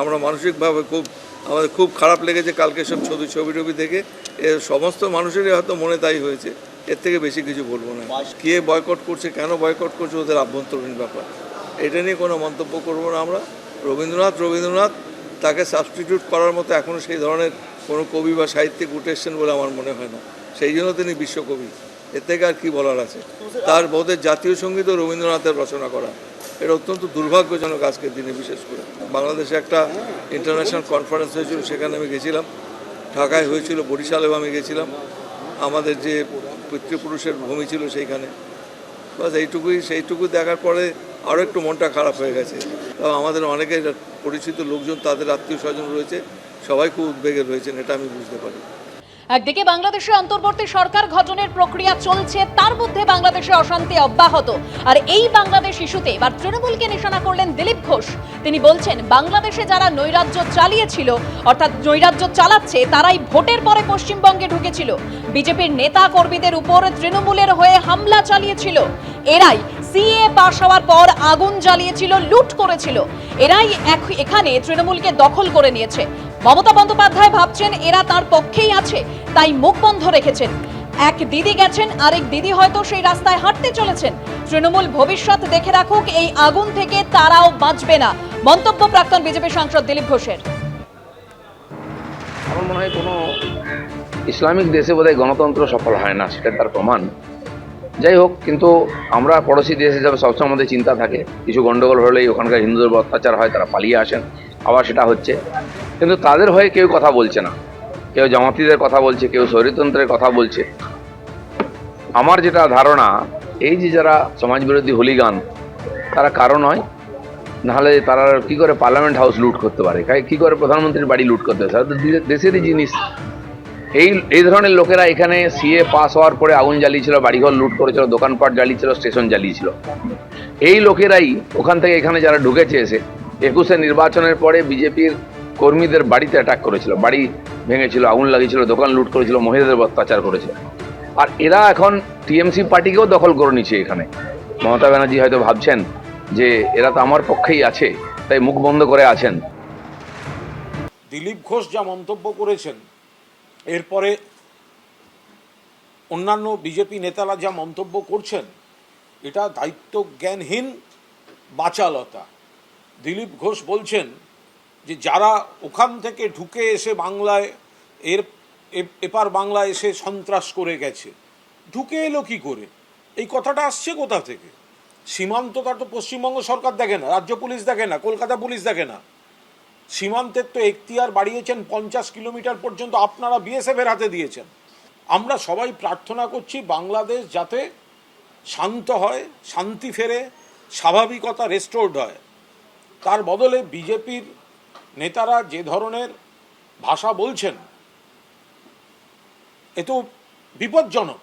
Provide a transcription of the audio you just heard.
আমরা মানসিকভাবে আমাদের খুব খারাপ লেগেছে কালকে সব ছবি টবি দেখে। এর সমস্ত মানুষেরই হয়তো মনে তাই হয়েছে, এর থেকে বেশি কিছু বলবো না। কে বয়কট করছে, কেন বয়কট করছে, ওদের আভ্যন্তরীণ ব্যাপার, এটা নিয়ে কোনো মন্তব্য করবো না আমরা। রবীন্দ্রনাথ তাকে সাবস্টিটিউট করার মতো এখনও সেই ধরনের কোনো কবি বা সাহিত্যিক উঠে এসছেন বলে আমার মনে হয় না। সেই জন্য তিনি বিশ্বকবি, এর থেকে আর কি বলার আছে। তার বোধের জাতীয় সঙ্গীতও রবীন্দ্রনাথের রচনা করা, এটা অত্যন্ত দুর্ভাগ্যজনক আজকের দিনে। বিশেষ করে বাংলাদেশে একটা ইন্টারন্যাশনাল কনফারেন্স হয়েছিল, সেখানে আমি গেছিলাম, ঢাকায় হয়েছিল, বরিশালেও আমি গেছিলাম, আমাদের যে পিতৃপুরুষের ভূমি ছিল সেইখানে। বাস সেইটুকু দেখার পরে আরও একটু মনটা খারাপ হয়ে গেছে। আমাদের অনেকে পরিচিত লোকজন, তাদের আত্মীয় স্বজন রয়েছে, সবাই খুব উদ্বেগে রয়েছেন, এটা আমি বুঝতে পারি। একদিকে বাংলাদেশে অন্তর্বর্তী সরকার গঠনের প্রক্রিয়া চলছে, তার মধ্যে বাংলাদেশে অশান্তি অব্যাহত। আর এই বাংলাদেশ ইস্যুতে এবার তৃণমূলকে নিশানা করলেন দিলীপ ঘোষ। তিনি বলছেন, বাংলাদেশে যারা নৈরাজ্য চালিয়েছিল, অর্থাৎ নৈরাজ্য চালাচ্ছে, তারাই ভোটের পরে পশ্চিমবঙ্গে ঢুকেছিল, বিজেপির নেতা কর্মীদের উপর তৃণমূলের হয়ে হামলা চালিয়েছিল, এরাই সিএ পাশ হওয়ার পর আগুন জ্বালিয়েছিল, লুট করেছিল, এরাই এখানে তৃণমূলকে দখল করে নিয়েছে। মমতা বন্দ্যোপাধ্যায় ভাবছেন এরা তার পক্ষেই আছে, তাই মুখ বন্ধ রেখেছেন। এক দিদি গেছেন, আরেক দিদি হয়তো সেই রাস্তায় হাঁটতে চলেছেন। তৃণমূল ভবিষ্যৎ দেখে রাখুক, এই আগুন থেকে তারাও বাঁচবে না, মন্তব্য প্রাক্তন বিজেপি সাংসদ দিলীপ ঘোষের। আমার মনে হয় কোনো ইসলামিক দেশে বোধহয় গণতন্ত্র সফল হয় না, সেটা তার প্রমাণ। যাই হোক, কিন্তু আমরা পড়োশি দেশ হিসাবে সবসময় আমাদের চিন্তা থাকে, কিছু গন্ডগোল হলেই ওখানকার হিন্দুদের উপর অত্যাচার হয়, তারা পালিয়ে আসেন, আবার সেটা হচ্ছে। কিন্তু তাদের হয়ে কেউ কথা বলছে না, কেউ জামাতিদের কথা বলছে, কেউ শরীরতন্ত্রের কথা বলছে। আমার যেটা ধারণা, এই যে যারা সমাজবিরোধী হুলিগান, তারা কারো নয়, নাহলে তারা কি করে পার্লামেন্ট হাউস লুট করতে পারে, কি করে প্রধানমন্ত্রীর বাড়ি লুট করতে পারে, তারা তো দেশেরই জিনিস। এই ধরনের লোকেরা এখানে সিএ পাস হওয়ার পরে আগুন জ্বালিয়েছিল, বাড়িঘর লুট করেছিল, দোকানপাট জ্বালিয়েছিল, স্টেশন জ্বালিয়েছিল। এই লোকেরাই ওখান থেকে এখানে যারা ঢুকেছে এসে 21-এ নির্বাচনের পরে বিজেপির কর্মীদের বাড়িতে অ্যাটাক করেছিল, বাড়ি ভেঙেছিল, আগুন লাগিয়েছিল, দোকান লুট করেছিল, মহিলাদের অত্যাচার করেছিল। আর এরা এখন টিএমসি পার্টিকেও দখল করে নিচ্ছে এখানে। মমতা ব্যানার্জি হয়তো ভাবছেন যে এরা তো আমার পক্ষেই আছে, তাই মুখ বন্ধ করে আছেন। দিলীপ ঘোষ যা মন্তব্য করেছেন, এরপরে অন্যান্য বিজেপি নেতারা যা মন্তব্য করছেন, এটা দায়িত্ব জ্ঞানহীন বাচালতা। দিলীপ ঘোষ বলছেন যে যারা ওখান থেকে ঢুকে এসে বাংলায় এপার বাংলায় এসে সন্ত্রাস করে গেছে, ঢুকে এলো কি করে, এই কথাটা আসছে কোথা থেকে? সীমান্তটা তো পশ্চিমবঙ্গ সরকার দেখে না, রাজ্য পুলিশ দেখে না, কলকাতা পুলিশ দেখে না। সীমান্তের তো এখতিয়ার বাড়িয়েছেন 50 কিলোমিটার পর্যন্ত, আপনারা বিএসএফের হাতে দিয়েছেন। আমরা সবাই প্রার্থনা করছি বাংলাদেশ যাতে শান্ত হয়, শান্তি ফেরে, স্বাভাবিকতা রেস্টোর্ড হয়। তার বদলে বিজেপির নেতারা যে ধরনের ভাষা বলছেন, এ তো বিপজ্জনক।